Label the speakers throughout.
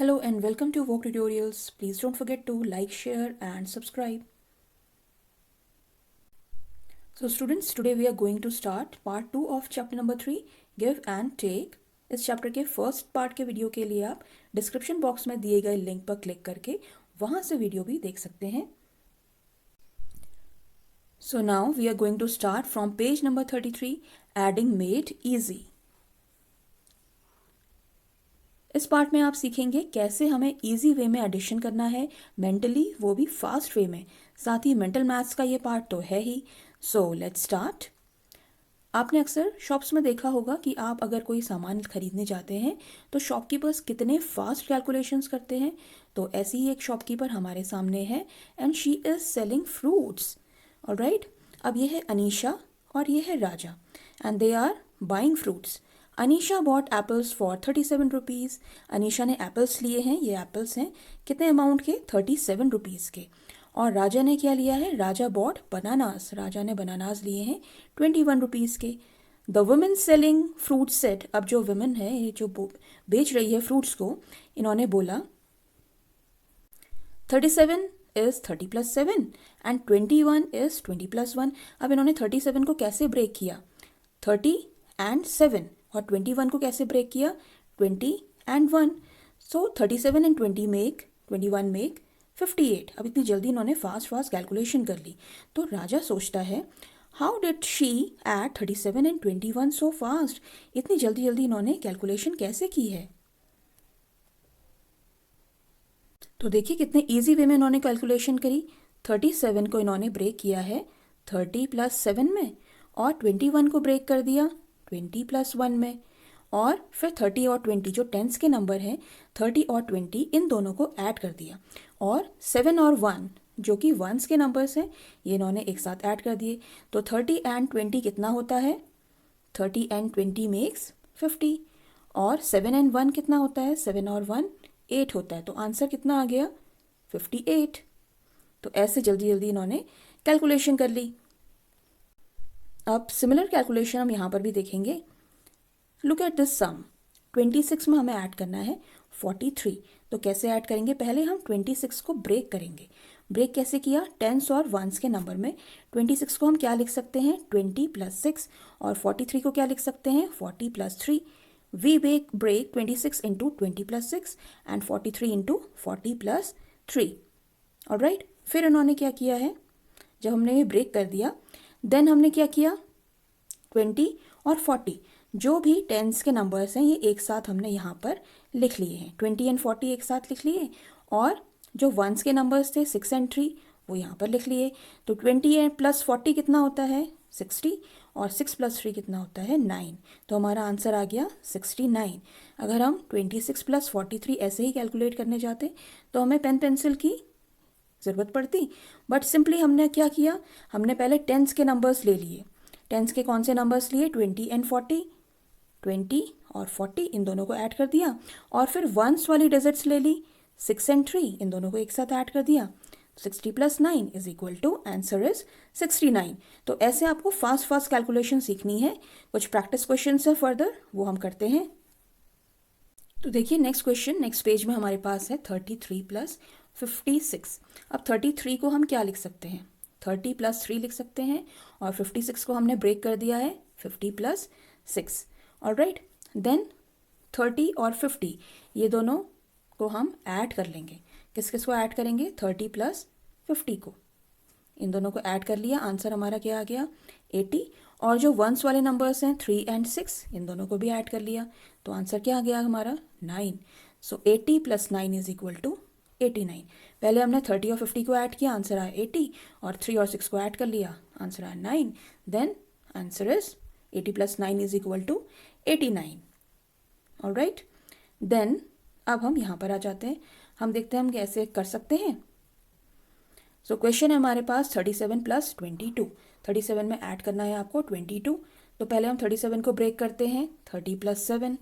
Speaker 1: Hello and welcome to Vogue Tutorials. Please don't forget to like, share and subscribe. So students, today we are going to start part 2 of chapter number 3, Give and Take. इस chapter के first part के video के लिए आप description box में दिए गए link पर क्लिक करके वहां से वीडियो भी देख सकते हैं. So now we are going to start from page number 33, Adding Made Easy. इस पार्ट में आप सीखेंगे कैसे हमें इजी वे में एडिशन करना है, मेंटली, वो भी फास्ट वे में. साथ ही मेंटल मैथ्स का ये पार्ट तो है ही. So let's start. आपने अक्सर शॉप्स में देखा होगा कि आप अगर कोई सामान खरीदने जाते हैं तो शॉपकीपर्स कितने फास्ट कैलकुलेशंस करते हैं. तो ऐसी ही एक शॉपकीपर हमारे सामने है and she is selling fruits. Alright, अब ये है अनीशा और ये है Raja and they are buying fruits. Anisha bought apples for 37 rupees. Anisha ने एप्पल्स लिए हैं. ये एप्पल्स हैं कितने अमाउंट के? 37 रुपीज़ के. और राजा ने क्या लिया है? राजा बॉट बनानास. राजा ने बनानास लिए हैं 21 रुपीज़ के. The women selling fruit set. अब जो वुमेन है, ये जो बेच रही है फ्रूट्स को, इन्होंने बोला 37 इज़ 30 + 7 एंड 21 इज़ 20 + 1. अब इन्होंने 37 को कैसे ब्रेक किया? 30 एंड 7. और 21 को कैसे ब्रेक किया? 20 and 1. So 37 and 20 make 21 make 58. अब इतनी जल्दी इन्होंने फास्ट कैलकुलेशन कर ली. तो राजा सोचता है, how did she add 37 and 21 so fast. इतनी जल्दी इन्होंने कैलकुलेशन कैसे की है. तो देखिए कितने ईजी वे में इन्होंने कैलकुलेशन करी. 37 को इन्होंने ब्रेक किया है 30 + 7 में, और 21 को ब्रेक कर दिया 20 + 1 में, और फिर 30 और 20 जो टेंस के नंबर हैं, 30 और 20 इन दोनों को ऐड कर दिया, और 7 और 1 जो कि वंस के नंबर्स हैं, ये इन्होंने एक साथ ऐड कर दिए. तो 30 एंड 20 कितना होता है? 30 एंड 20 मेक्स 50. और 7 एंड 1 कितना होता है? 7 और 1 8 होता है. तो आंसर कितना आ गया? 58. तो ऐसे जल्दी इन्होंने कैलकुलेशन कर ली. अब सिमिलर कैलकुलेशन हम यहाँ पर भी देखेंगे. लुक एट दिस सम. 26 में हमें ऐड करना है 43. तो कैसे ऐड करेंगे? पहले हम 26 को ब्रेक करेंगे. ब्रेक कैसे किया? टेंस और वंस के नंबर में. 26 को हम क्या लिख सकते हैं? 20 + 6. और 43 को क्या लिख सकते हैं? 40 + 3. We break 26 into 20 + 6 and 43 into 40 + 3. Alright, फिर इन्होंने क्या किया है? जब हमने ये ब्रेक कर दिया, देन हमने क्या किया? 20 और 40 जो भी टेंस के नंबर्स हैं, ये एक साथ हमने यहाँ पर लिख लिए हैं. 20 एंड 40 एक साथ लिख लिए, और जो वंस के नंबर्स थे 6 एंड 3 वो यहाँ पर लिख लिए. तो 20 + 40 कितना होता है? 60. और 6 + 3 कितना होता है? 9. तो हमारा आंसर आ गया 69. अगर हम 26 + 43 ऐसे ही कैलकुलेट करने जाते तो हमें पेन पेंसिल की ज़रूरत पड़ती, बट सिंपली हमने क्या किया? हमने पहले टेंस के नंबर्स ले लिए. टेंस के कौन से नंबर्स लिए? 20 एंड 40. 20 और 40 इन दोनों को ऐड कर दिया, और फिर वंस वाली डिजिट्स ले ली 6 एंड 3. इन दोनों को एक साथ ऐड कर दिया. 60 + 9 is equal to answer is 69. तो ऐसे आपको फास्ट कैलकुलेशन सीखनी है. कुछ प्रैक्टिस क्वेश्चन है फर्दर, वो हम करते हैं. तो देखिए नेक्स्ट क्वेश्चन, नेक्स्ट पेज में हमारे पास है 33 + 56. अब 33 को हम क्या लिख सकते हैं? 30 + 3 लिख सकते हैं, और 56 को हमने ब्रेक कर दिया है 50 + 6. ऑलराइट, देन 30 और 50 ये दोनों को हम ऐड कर लेंगे. किस को ऐड करेंगे? 30 + 50 को. इन दोनों को ऐड कर लिया. आंसर हमारा क्या आ गया? 80. और जो वंस वाले नंबर्स हैं 3 एंड 6 इन दोनों को भी ऐड कर लिया. तो आंसर क्या आ गया हमारा? 9. सो 80 + 9 इज इक्वल टू 89. पहले हमने 30 और 50 को ऐड किया, आंसर आया 80, और 3 और 6 को ऐड कर लिया, आंसर आया 9. Then answer is 80 + 9 is equal to 89. Alright, then अब हम यहाँ पर आ जाते हैं. हम देखते हैं हम कैसे कर सकते हैं. सो क्वेश्चन है हमारे पास 37 + 22. 37 में ऐड करना है आपको 22. तो पहले हम 37 को ब्रेक करते हैं 30 + 7.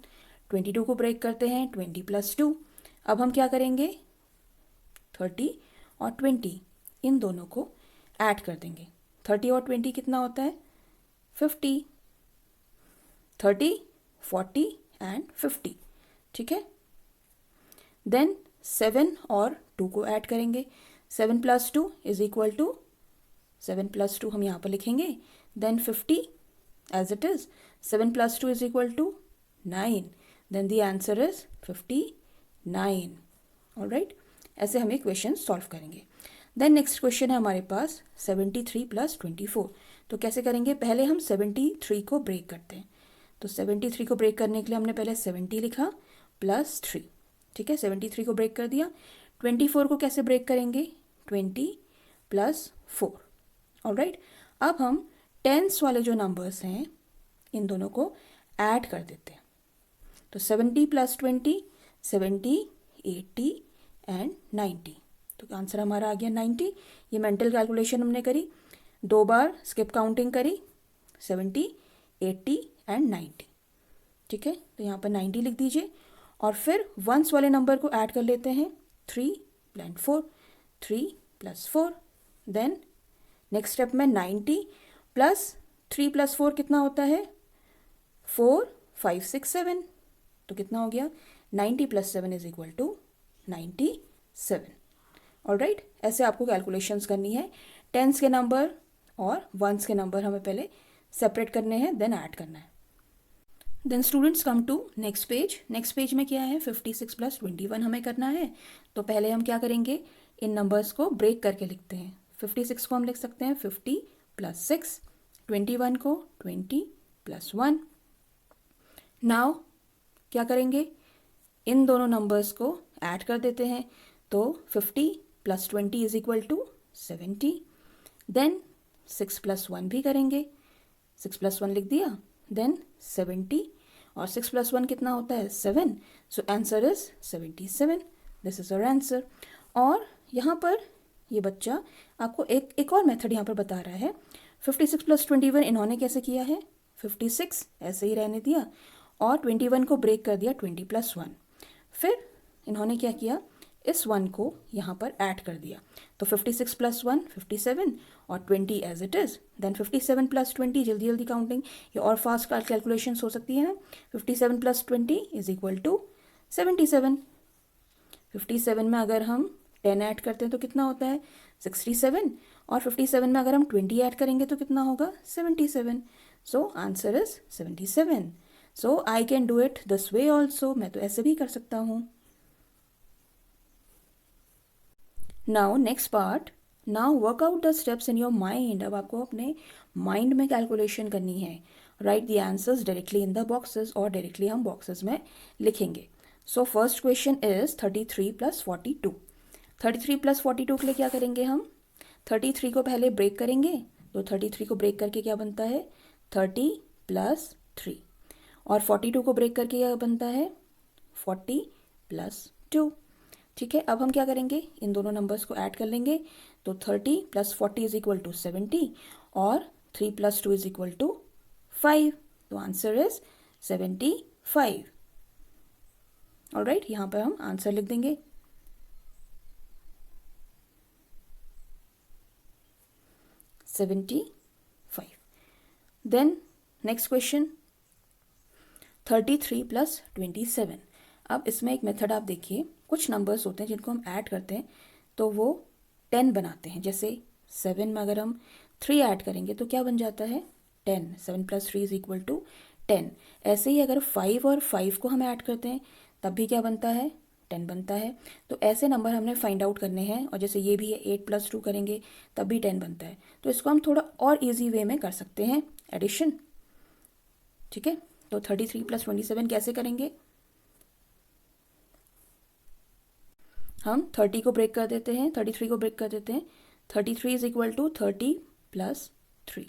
Speaker 1: 22 को ब्रेक करते हैं 20 + 2. अब हम क्या करेंगे? 30 और 20 इन दोनों को ऐड कर देंगे. 30 और 20 कितना होता है? 50. 30, 40 एंड 50. ठीक है. देन 7 और 2 को ऐड करेंगे, 7 plus 2 is equal to 7 plus 2 हम यहाँ पर लिखेंगे, then 50 as it is, 7 plus 2 is equal to 9, then the answer is 59. Alright, ऐसे हम ये क्वेश्चन सॉल्व करेंगे. देन नेक्स्ट क्वेश्चन है हमारे पास 73 प्लस 24. तो कैसे करेंगे, पहले हम 73 को ब्रेक करते हैं. तो 73 को ब्रेक करने के लिए हमने पहले 70 लिखा प्लस 3. ठीक है, 73 को ब्रेक कर दिया. 24 को कैसे ब्रेक करेंगे, 20 प्लस 4. ऑलराइट, अब हम टेंस वाले जो नंबर्स हैं इन दोनों को ऐड कर देते हैं. तो 70 प्लस 20, 70, 80 एंड 90. तो आंसर हमारा आ गया 90. ये मेंटल कैलकुलेशन हमने करी, 2 बार स्किप काउंटिंग करी, 70, 80 एंड 90. ठीक है, तो यहाँ पर 90 लिख दीजिए. और फिर वंस वाले नंबर को ऐड कर लेते हैं, 3 and 4, 3 plus 4. Then next step में 90 प्लस 3 प्लस 4 कितना होता है, 4, 5, 6, 7. तो कितना हो गया, 90 plus 7 is equal to 97. Alright, ऐसे आपको कैलकुलेशंस करनी है. टेंस के नंबर और वंस के नंबर हमें पहले सेपरेट करने हैं, देन ऐड करना है. Then students come to next page. Next page में क्या है, 56 प्लस 21 हमें करना है. तो पहले हम क्या करेंगे, इन नंबर्स को ब्रेक करके लिखते हैं. 56 को हम लिख सकते हैं 50 प्लस 6, 21 को 20 प्लस 1. नाउ क्या करेंगे, इन दोनों नंबर्स को ऐड कर देते हैं. तो 50 plus 20 is equal to 70. Then 6 plus 1 भी करेंगे, 6 प्लस 1 लिख दिया, देन 70 और 6 प्लस 1 कितना होता है, 7. So answer is 77. This is our answer. और यहाँ पर ये बच्चा आपको एक और मेथड यहाँ पर बता रहा है. 56 प्लस 21 इन्होंने कैसे किया है, 56 ऐसे ही रहने दिया और 21 को ब्रेक कर दिया 20 प्लस 1. फिर इन्होंने क्या किया, इस 1 को यहाँ पर ऐड कर दिया. तो 56 प्लस 1 57 और 20 as it is. Then 57 plus 20, जल्दी जल्दी काउंटिंग ये और फास्ट कैलकुलेशन हो सकती है ना. 57 प्लस 20 इज इक्वल टू 77. 57 में अगर हम 10 ऐड करते हैं तो कितना होता है, 67. और 57 में अगर हम 20 ऐड करेंगे तो कितना होगा, 77. सो answer is 77. So I can do it this way also, मैं तो ऐसे भी कर सकता हूँ. Now next part, now work out the steps in your mind. अब आपको अपने माइंड में कैलकुलेशन करनी है. Right the answers directly in the boxes, और डायरेक्टली हम बॉक्सेस में लिखेंगे. So first question is 33 plus 42. 33 plus 42 के लिए क्या करेंगे हम, 33 को पहले ब्रेक करेंगे. तो 33 को ब्रेक करके क्या बनता है, 30 प्लस 3. और 42 को ब्रेक करके क्या बनता है, 40 प्लस 2. ठीक है, अब हम क्या करेंगे, इन दोनों नंबर्स को ऐड कर लेंगे. तो 30 प्लस 40 इज इक्वल टू 70 और 3 प्लस 2 इज इक्वल टू 5. तो आंसर इज 75. ऑलराइट, यहाँ पर हम आंसर लिख देंगे. Then next question 33 plus 27. अब इसमें एक मेथड आप देखिए, कुछ नंबर्स होते हैं जिनको हम ऐड करते हैं तो वो 10 बनाते हैं. जैसे 7 में अगर हम 3 ऐड करेंगे तो क्या बन जाता है, 10. 7 प्लस 3 इज इक्वल टू 10. ऐसे ही अगर 5 और 5 को हम ऐड करते हैं तब भी क्या बनता है, 10 बनता है. तो ऐसे नंबर हमने फाइंड आउट करने हैं. और जैसे ये भी है, 8 प्लस 2 करेंगे तब भी 10 बनता है. तो इसको हम थोड़ा और ईजी वे में कर सकते हैं, एडिशन. ठीक है, तो 33 प्लस 27 कैसे करेंगे, हम 30 को ब्रेक कर देते हैं, 33 को ब्रेक कर देते हैं. 33 इज इक्वल टू 30 प्लस 3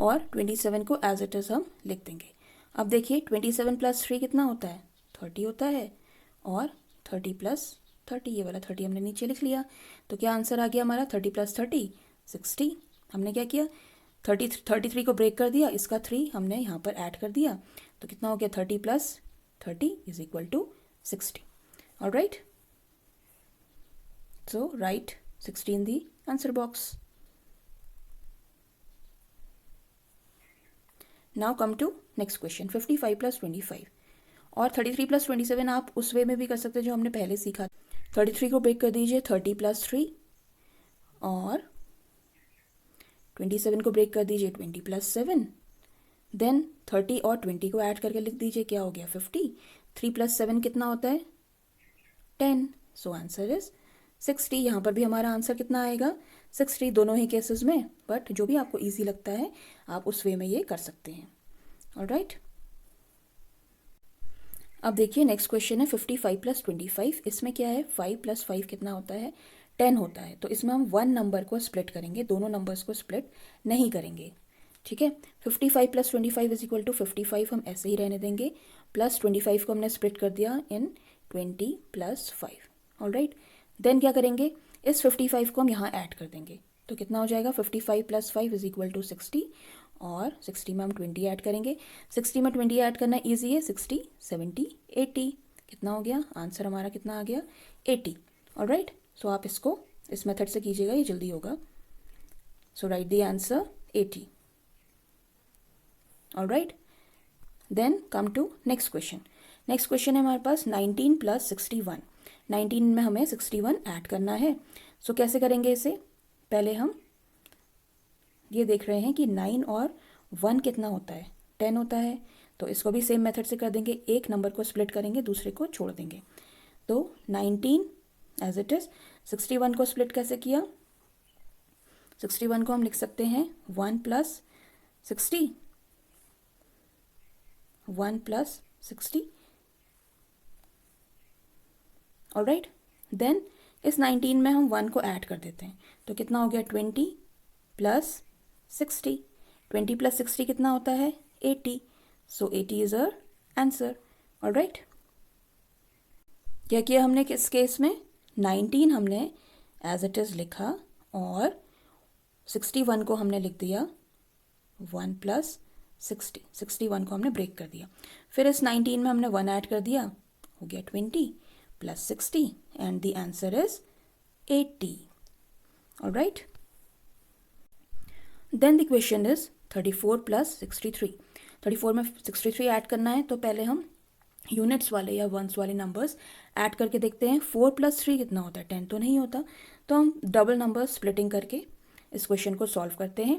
Speaker 1: और 27 को एज इट इज हम लिख देंगे. अब देखिए 27 प्लस 3 कितना होता है, 30 होता है. और 30 प्लस 30, ये वाला 30 हमने नीचे लिख लिया. तो क्या आंसर आ गया हमारा, 30 प्लस 30 60. हमने क्या किया, 33 को ब्रेक कर दिया, इसका 3 हमने यहाँ पर ऐड कर दिया. तो कितना हो गया, 30 plus 30 is equal to 60. Alright, so write 60 in the answer box. Now come to next question, 55 plus 25. और 33 प्लस 27 आप उस वे में भी कर सकते हैं जो हमने पहले सीखा। 33 को ब्रेक कर दीजिए 30 प्लस 3, और 27 को ब्रेक कर दीजिए 20 प्लस 7। देन 30 और 20 को ऐड करके लिख दीजिए, क्या हो गया 50। 3 प्लस 7 कितना होता है 10। सो आंसर इज 60। यहाँ पर भी हमारा आंसर कितना आएगा 60 दोनों ही केसेस में, बट जो भी आपको ईजी लगता है आप उस वे में ये कर सकते हैं। ऑलराइट, अब देखिए नेक्स्ट क्वेश्चन है 55 प्लस 25। इसमें क्या है 5 प्लस 5 कितना होता है 10 होता है। तो इसमें हम वन नंबर को स्प्लिट करेंगे, दोनों नंबर्स को स्प्लिट नहीं करेंगे। ठीक है, 55 प्लस 25 इज इक्वल टू 55 हम ऐसे ही रहने देंगे, प्लस 25 को हमने स्प्लिट कर दिया इन 20 प्लस 5। ऑलराइट, देन क्या करेंगे इस 55 को हम यहाँ ऐड कर देंगे, तो कितना हो जाएगा 55 प्लस 5 इज इक्वल टू 60, और 60 में हम 20 ऐड करेंगे। 60 में 20 ऐड करना ईजी है, 60 70 80 कितना हो गया आंसर हमारा कितना आ गया 80। ऑलराइट, सो आप इसको इस मेथड से कीजिएगा, ये जल्दी होगा। So write the answer 80। Alright, then come to next question. Next question है हमारे पास 19 प्लस 61। 19 में हमें 61 ऐड करना है। सो कैसे करेंगे इसे, पहले हम ये देख रहे हैं कि 9 और 1 कितना होता है 10 होता है, तो इसको भी सेम मेथड से कर देंगे, एक नंबर को स्प्लिट करेंगे दूसरे को छोड़ देंगे। तो 19 एज इट इज़, 61 को स्प्लिट कैसे किया, 61 को हम लिख सकते हैं 1 प्लस 60, 1 प्लस 60। ऑलराइट, देन इस 19 में हम 1 को ऐड कर देते हैं, तो कितना हो गया 20 प्लस 60। 20 प्लस 60 कितना होता है 80। सो 80 इज अवर आंसर। ऑलराइट, क्या किया हमने किस केस में 19 हमने एज इट इज़ लिखा, और 61 को हमने लिख दिया 1 प्लस 60। 61 को हमने ब्रेक कर दिया, फिर इस 19 में हमने 1 ऐड कर दिया, हो गया 20 plus 60, and the answer is 80। Alright, then the question is 34 plus 63। 34 में 63 ऐड करना है, तो पहले हम यूनिट्स वाले या वंस वाले नंबर्स ऐड करके देखते हैं। 4 प्लस 3 कितना होता है 10 तो नहीं होता, तो हम डबल नंबर स्प्लिटिंग करके इस क्वेश्चन को सॉल्व करते हैं।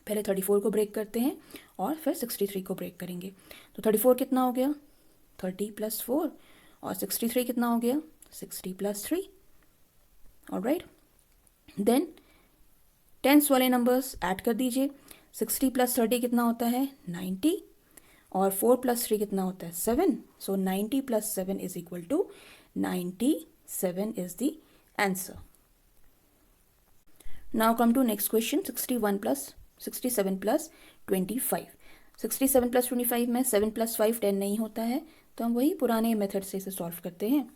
Speaker 1: पहले 34 को ब्रेक करते हैं और फिर 63 को ब्रेक करेंगे। तो 34 कितना हो गया 30 प्लस 4, और 63 कितना हो गया 60 प्लस 3। ऑलराइट, देन टेंस वाले नंबर्स ऐड कर दीजिए। 60 प्लस 30 कितना होता है 90, और 4 प्लस 3 कितना होता है 7। So 90 plus 7 is equal to 97 is the answer. Now come to next question 67 plus 25। 67 plus 25 में 7 प्लस 5 10 नहीं होता है, तो हम वही पुराने मेथड से इसे सॉल्व करते हैं।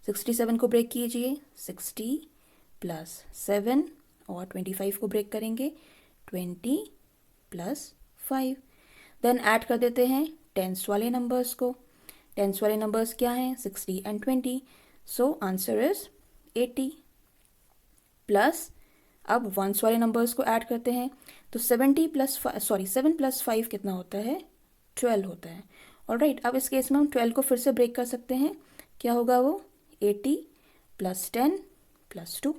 Speaker 1: 67 को ब्रेक कीजिए 60 प्लस 7, और 25 को ब्रेक करेंगे 20 प्लस 5। देन ऐड कर देते हैं टेंस वाले नंबर्स को। टेंस वाले नंबर्स क्या हैं 60 and 20। So answer is 80। Plus अब वंस वाले नंबर्स को ऐड करते हैं, तो 7 प्लस 5 कितना होता है 12 होता है। ऑलराइट, अब इस केस में हम 12 को फिर से ब्रेक कर सकते हैं, क्या होगा वो 80 प्लस 10 प्लस 2।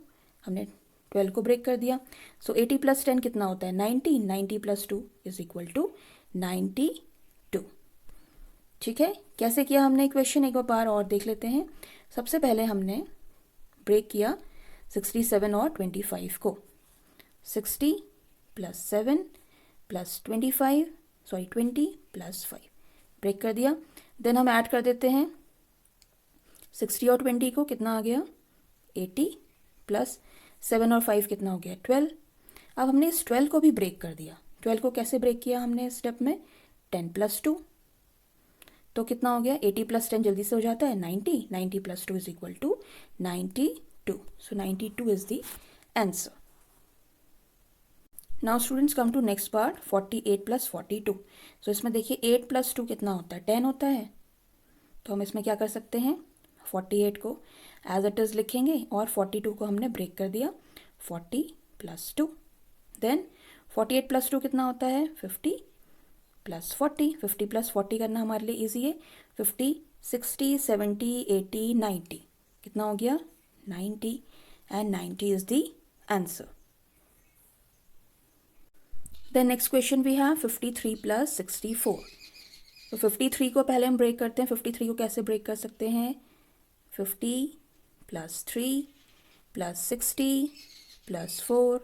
Speaker 1: हमने 12 को ब्रेक कर दिया, सो 80 प्लस 10 कितना होता है 90। 90 प्लस 2 इज इक्वल टू 92। ठीक है, कैसे किया हमने क्वेश्चन एक बार और देख लेते हैं। सबसे पहले हमने ब्रेक किया 67 और 25 को। 60 प्लस 7 प्लस 20 प्लस 5 ब्रेक कर दिया। देन हम ऐड कर देते हैं 60 और 20 को, कितना आ गया 80, प्लस 7 और 5 कितना हो गया 12। अब हमने इस 12 को भी ब्रेक कर दिया। 12 को कैसे ब्रेक किया हमने इस स्टेप में 10 प्लस 2, तो कितना हो गया 80 प्लस 10 जल्दी से हो जाता है 90। 90 plus 2 is equal to 92। So 92 is the answer. Now students come to next part 48 plus 42। So इसमें देखिए 8 प्लस 2 कितना होता है 10 होता है, तो हम इसमें क्या कर सकते हैं 48 को एज इट इज़ लिखेंगे, और 42 को हमने ब्रेक कर दिया 40 प्लस 2। देन 48 प्लस 2 कितना होता है 50 प्लस 40। 50 प्लस 40 करना हमारे लिए ईजी है, 50, 60, 70, 80, 90. कितना हो गया? 90, and 90 is the answer. Then next question we have 53 plus 64. तो 53 को पहले हम ब्रेक करते हैं. 53 को कैसे ब्रेक कर सकते हैं? 50 प्लस 3 प्लस 60 प्लस 4.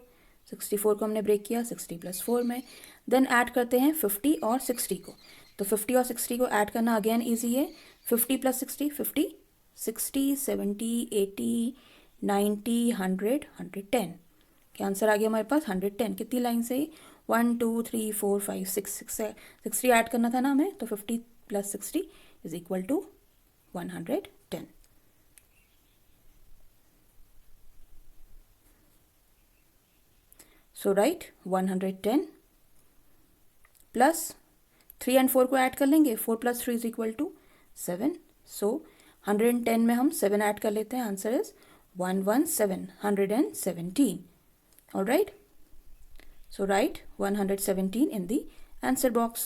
Speaker 1: 64 को हमने ब्रेक किया 60 प्लस 4 में. देन ऐड करते हैं 50 और 60 को. तो 50 और 60 को ऐड करना अगेन ईजी है. 50 प्लस 60, 50, 60, 70, 80, 90, 100, 110. क्या आंसर आ गया हमारे पास? 110. कितनी लाइन से? 1 2 3 4 5 6 60 ऐड करना था ना हमें. तो 50 plus 60 is equal to 110. So right 110 plus 3 and 4 को ऐड कर लेंगे. 4 plus 3 is equal to 7. So 110 में हम 7 ऐड कर लेते हैं. Answer is 117, 117. All right. So write 117 in the answer box.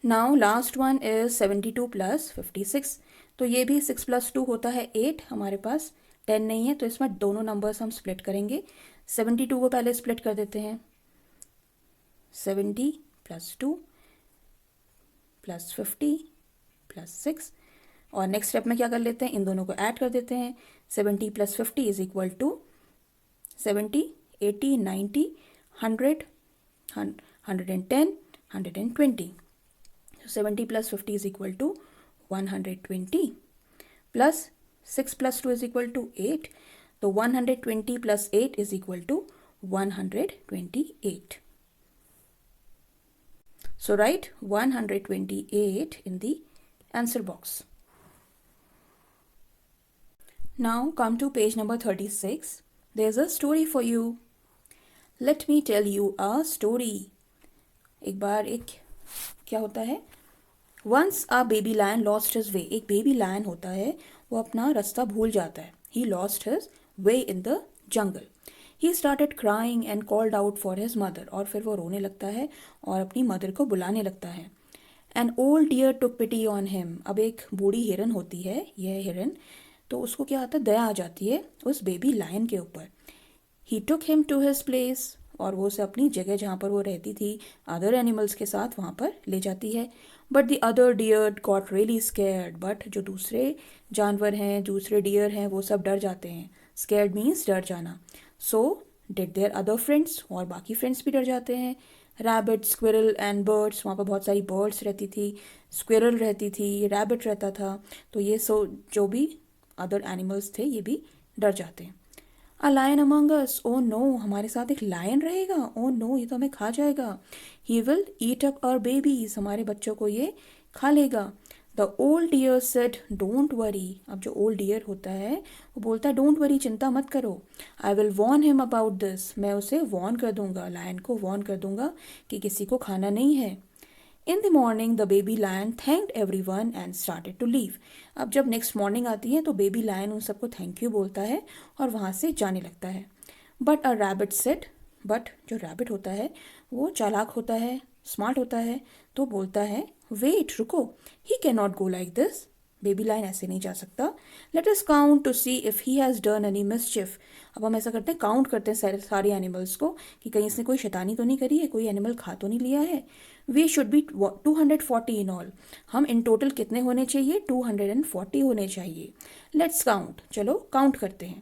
Speaker 1: Now last one is 72 plus 56. तो ये भी 6 plus 2 होता है 8. हमारे पास 10 नहीं है तो इसमें दोनों नंबर्स हम स्प्लिट करेंगे. 72 को पहले स्प्लिट कर देते हैं. 70 प्लस 2 प्लस 50 प्लस 6. और नेक्स्ट स्टेप में क्या कर लेते हैं? इन दोनों को ऐड कर देते हैं. 70 plus 50 is equal to 70, 80, 90, 100, 110, 120. So 70 plus 50 is equal to 120. Plus 6 plus 2 is equal to 8. So 120 plus 8 is equal to 128. So write 128 in the answer box. Now come to page number 36. There's a story for you. Let me tell you a story. एक बार एक क्या होता है? Once a baby lion lost his way. एक baby lion होता है, वो अपना रास्ता भूल जाता है. He lost his way in the jungle. He started crying and called out for his mother. और फिर वो रोने लगता है और अपनी मदर को बुलाने लगता है. An old deer took pity on him. अब एक बूढ़ी हिरन होती है, यह हिरन, तो उसको क्या होता है? दया आ जाती है उस बेबी लायन के ऊपर. He took him to his place. और वो उसे अपनी जगह जहाँ पर वो रहती थी अदर एनिमल्स के साथ वहाँ पर ले जाती है. But the other deer got really scared. But जो दूसरे जानवर हैं, दूसरे डियर हैं, वो सब डर जाते हैं. स्कैर्ड मीन्स डर जाना. So did their other friends. और बाकी फ्रेंड्स भी डर जाते हैं. Rabbit, squirrel and birds. वहाँ पर बहुत सारी बर्ड्स रहती थी, स्क्विरल रहती थी, रैबिट रहता था. तो ये जो भी अदर एनिमल्स थे ये भी डर जाते हैं. A lion among us. Oh no, हमारे साथ एक लायन रहेगा. ओ नो, ये तो हमें खा जाएगा. He will eat up our babies. हमारे बच्चों को ये खा लेगा. The old deer said don't worry. अब जो ओल्ड डियर होता है वो बोलता है डोंट वरी, चिंता मत करो. I will warn him about this. मैं उसे वॉर्न कर दूंगा, लायन को वॉर्न कर दूंगा कि किसी को खाना नहीं है. In the morning, the baby lion thanked everyone and started to leave. अब जब नेक्स्ट मॉर्निंग आती है तो बेबी लायन उन सबको थैंक यू बोलता है और वहाँ से जाने लगता है. But a rabbit said. But जो रैबिट होता है वो चालाक होता है, स्मार्ट होता है, तो बोलता है वेट, रुको. He can not go like this. Baby lion ऐसे नहीं जा सकता. Let us count to see if he has done any mischief. अब हम ऐसा करते हैं, काउंट करते हैं सारे एनिमल्स को कि कहीं इसने कोई शैतानी तो नहीं करी है, कोई एनिमल खा तो नहीं लिया है. We should be 240 in all. हम इन टोटल कितने होने चाहिए? 240 होने चाहिए. Let's count. चलो काउंट करते हैं.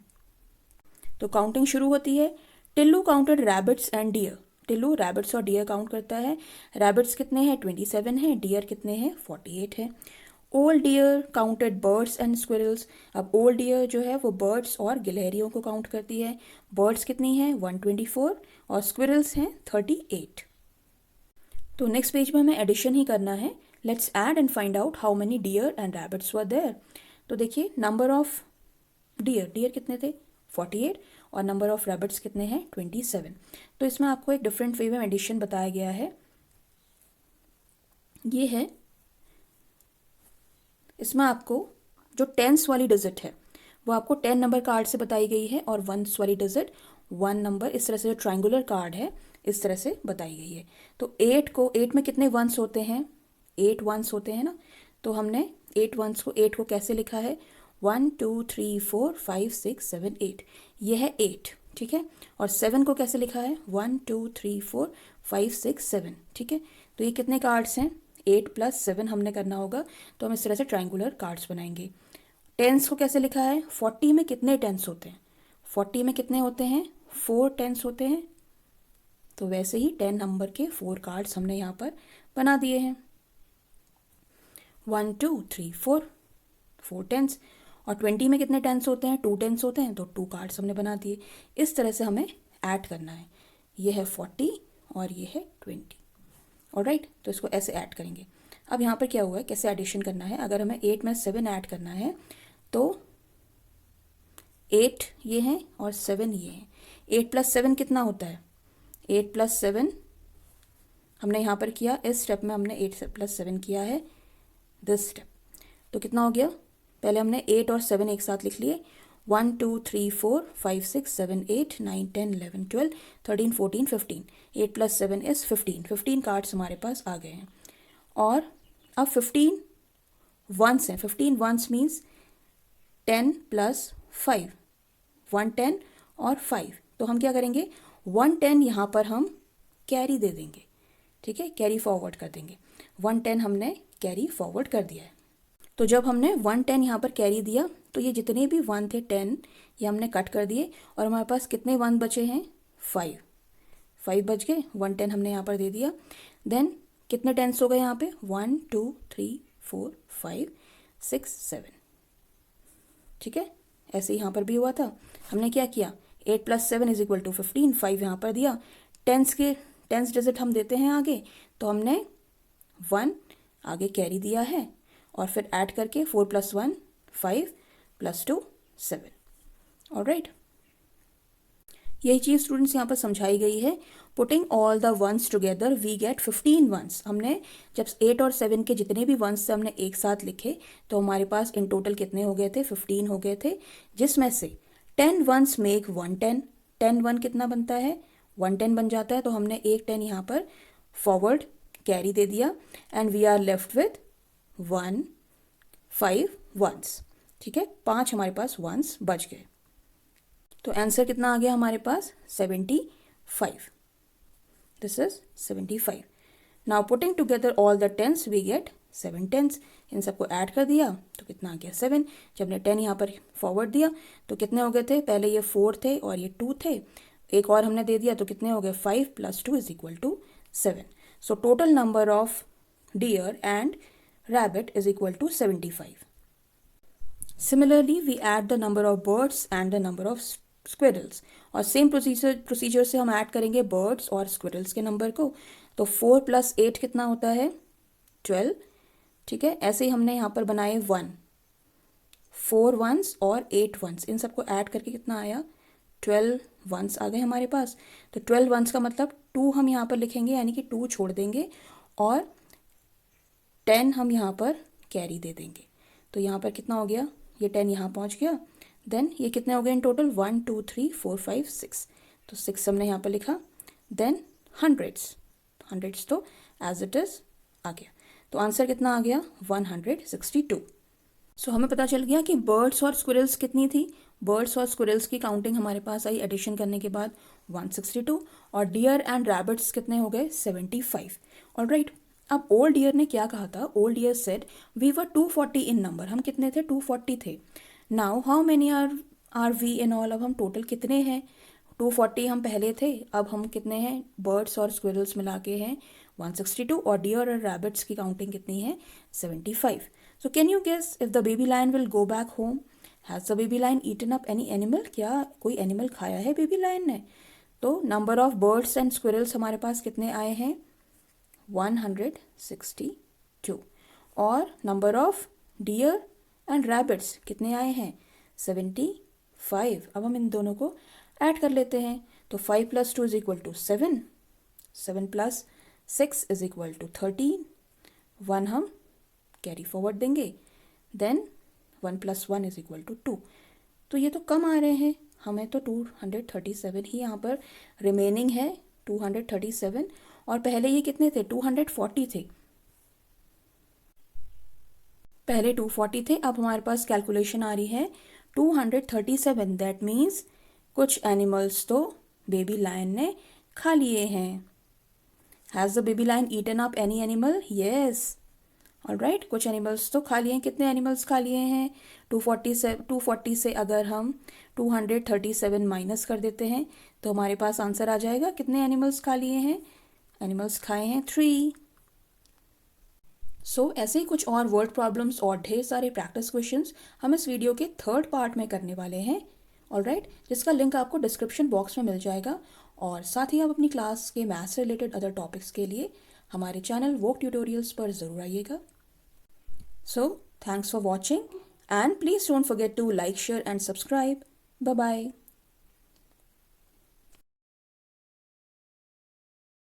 Speaker 1: तो काउंटिंग शुरू होती है. Tillu counted rabbits and deer. Tillu rabbits और डियर काउंट करता है. रैबिट्स कितने हैं? 27 हैं. डियर कितने हैं? 48 हैं. Old deer counted birds and squirrels. अब ओल्ड डियर जो है वो बर्ड्स और गिलहरियों को काउंट करती है. बर्ड्स कितनी हैं? 124 और स्क्विरल्स हैं 38. तो नेक्स्ट पेज में हमें एडिशन ही करना है. Let's add and find out how many deer and rabbits were there. तो देखिए नंबर ऑफ डियर कितने थे? 48. और नंबर ऑफ रैबिट्स कितने हैं? 27. तो इसमें आपको एक डिफरेंट वे में एडिशन बताया गया है. ये है, इसमें आपको जो टेंस वाली डिजिट है वो आपको 10 नंबर कार्ड से बताई गई है और वंस वाली डिजिट 1 नंबर. इस तरह से जो ट्रायंगुलर कार्ड है इस तरह से बताई गई है। तो 8 में कितने वंस होते हैं, 8 वंस होते हैं ना, तो हमने 8 को कैसे लिखा है, 1 2 3 4 5 6 7 8, यह है 8, ठीक है। और 7 को कैसे लिखा है, 1 2 3 4 5 6 7, ठीक है। तो ये कितने कार्ड्स हैं, 8 + 7 हमने करना होगा, तो हम इस तरह से ट्रायंगुलर कार्ड्स बनाएंगे। टेंस को कैसे लिखा है, 40 में कितने टेंस होते हैं, 40 में कितने होते हैं, 4 टेंस होते हैं। तो वैसे ही 10 नंबर के 4 कार्ड्स हमने यहाँ पर बना दिए हैं, 1 2 3 4, 4 टेंस। और 20 में कितने टेंस होते हैं, 2 टेंस होते हैं, तो 2 कार्ड्स हमने बना दिए। इस तरह से हमें ऐड करना है, ये है 40 और ये है 20, ऑलराइट। तो इसको ऐसे ऐड करेंगे। अब यहाँ पर क्या हुआ है, कैसे एडिशन करना है, अगर हमें 8 में 7 ऐड करना है तो 8 ये हैं और 7 ये हैं। 8 + 7 कितना होता है, 8 + 7 हमने यहाँ पर किया, इस स्टेप में हमने 8 + 7 किया है, दिस स्टेप। तो कितना हो गया, पहले हमने 8 और 7 एक साथ लिख लिए, 1 2 3 4 5 6 7 8 9 10 11 12 13 14 15, 8 + 7 इज़ 15, 15 कार्ड्स हमारे पास आ गए हैं। और अब 15 वंस हैं, 15 वंस मीन्स 10 + 5, 110 और 5। तो हम क्या करेंगे, 110 यहाँ पर हम कैरी दे देंगे, ठीक है, कैरी फॉरवर्ड कर देंगे। 110 हमने कैरी फॉरवर्ड कर दिया है। तो जब हमने 110 यहाँ पर कैरी दिया तो ये जितने भी 1 थे 10 ये हमने कट कर दिए और हमारे पास कितने 1 बचे हैं, 5 बच गए, 110 हमने यहाँ पर दे दिया। देन कितने टेंस हो गए यहाँ पे, 1 2 3 4 5 6 7, ठीक है। ऐसे यहाँ पर भी हुआ था, हमने क्या किया, 8 + 7 = 15, 5 यहाँ पर दिया, टेंस डिजिट हम देते हैं आगे, तो हमने 1 आगे कैरी दिया है और फिर ऐड करके 4 + 1 5 + 2 7, ऑलराइट। यही चीज़ स्टूडेंट्स यहाँ पर समझाई गई है। Putting all the ones together we get 15 ones. हमने जब 8 और 7 के जितने भी वंस थे हमने एक साथ लिखे तो हमारे पास इन टोटल कितने हो गए थे, 15 हो गए थे, जिसमें से 10 वंस मेक 110, 10 1 कितना बनता है, 110 बन जाता है। तो हमने एक 10 यहाँ पर फॉरवर्ड कैरी दे दिया and we are left with 1 5 ones, ठीक है, 5 हमारे पास वंस बच गए। तो आंसर कितना आ गया हमारे पास, 75, this is 75। Now putting together all the tens we get 7 tens. इन सबको ऐड कर दिया तो कितना आ गया, 7। जब हमने 10 यहाँ पर फॉरवर्ड दिया तो कितने हो गए थे, पहले ये 4 थे और ये 2 थे, एक और हमने दे दिया तो कितने हो गए, 5 + 2 = 7। So total number of deer and rabbit is equal to 75. Similarly, we add the number of birds and the number of squirrels. और सेम प्रोसीजर से हम ऐड करेंगे बर्ड्स और स्क्विरल्स के नंबर को। तो 4 + 8 कितना होता है, 12, ठीक है। ऐसे ही हमने यहाँ पर बनाए 4 वंस और 8 वंस, इन सबको ऐड करके कितना आया, 12 वंस आ गए हमारे पास। तो 12 वंस का मतलब 2 हम यहाँ पर लिखेंगे, यानी कि 2 छोड़ देंगे और 10 हम यहाँ पर कैरी दे देंगे। तो यहाँ पर कितना हो गया, ये 10 यहाँ पहुँच गया। देन ये कितने हो गए इन टोटल, 1 2 3 4 5 6, तो 6 हमने यहाँ पर लिखा। देन हंड्रेड्स तो एज इट इज़ आ गया। तो आंसर कितना आ गया, 162। सो हमें पता चल गया कि बर्ड्स और स्क्विरल्स कितनी थी। बर्ड्स और स्क्विरल्स की काउंटिंग हमारे पास आई एडिशन करने के बाद 162, और डियर एंड रैबिट्स कितने हो गए, 75, ऑलराइट। अब ओल्ड ईयर ने क्या कहा था, old deer said we were 240 in number, हम कितने थे, 240 थे। Now how many are we in all, अब हम टोटल कितने हैं, 240 हम पहले थे, अब हम कितने हैं, बर्ड्स और स्क्विरल्स मिला के हैं 162, और डियर और रैबिट्स की काउंटिंग कितनी है, 75। So can you guess if the baby lion will go back home, has the baby lion eaten up any animal, क्या कोई एनिमल खाया है बेबी लायन ने। तो number of birds and squirrels हमारे पास कितने आए हैं, 162, और number of deer and rabbits कितने आए हैं, 75। अब हम इन दोनों को ऐड कर लेते हैं। तो 5 + 2 = 7, 7 + 6 = 13, 1 हम कैरी फॉरवर्ड देंगे। देन 1 + 1 = 2। तो ये तो कम आ रहे हैं, हमें तो 237 ही यहाँ पर रिमेनिंग है 237 और पहले ये कितने थे 240 थे, पहले 240 थे, अब हमारे पास कैलकुलेशन आ रही है 237। दैट मीन्स कुछ एनिमल्स तो बेबी लायन ने खा लिए हैं। Has the baby lion eaten up any animal? Yes. Alright, कुछ एनिमल्स तो खा लिए हैं। कितने एनिमल्स खा लिए हैं? 240 से अगर हम 237 माइनस कर देते हैं तो हमारे पास आंसर आ जाएगा। कितने एनिमल्स खा लिए हैं? एनिमल्स खाए हैं 3। सो ऐसे ही कुछ और वर्ड प्रॉब्लम्स और ढेर सारे प्रैक्टिस क्वेश्चंस हम इस वीडियो के थर्ड पार्ट में करने वाले हैं। ऑलराइट, जिसका लिंक आपको डिस्क्रिप्शन बॉक्स में मिल जाएगा। और साथ ही आप अपनी क्लास के मैथ्स से रिलेटेड अदर टॉपिक्स के लिए हमारे चैनल वोक ट्यूटोरियल्स पर ज़रूर आइएगा। So, thanks for watching and please don't forget to like, share and subscribe. Bye bye.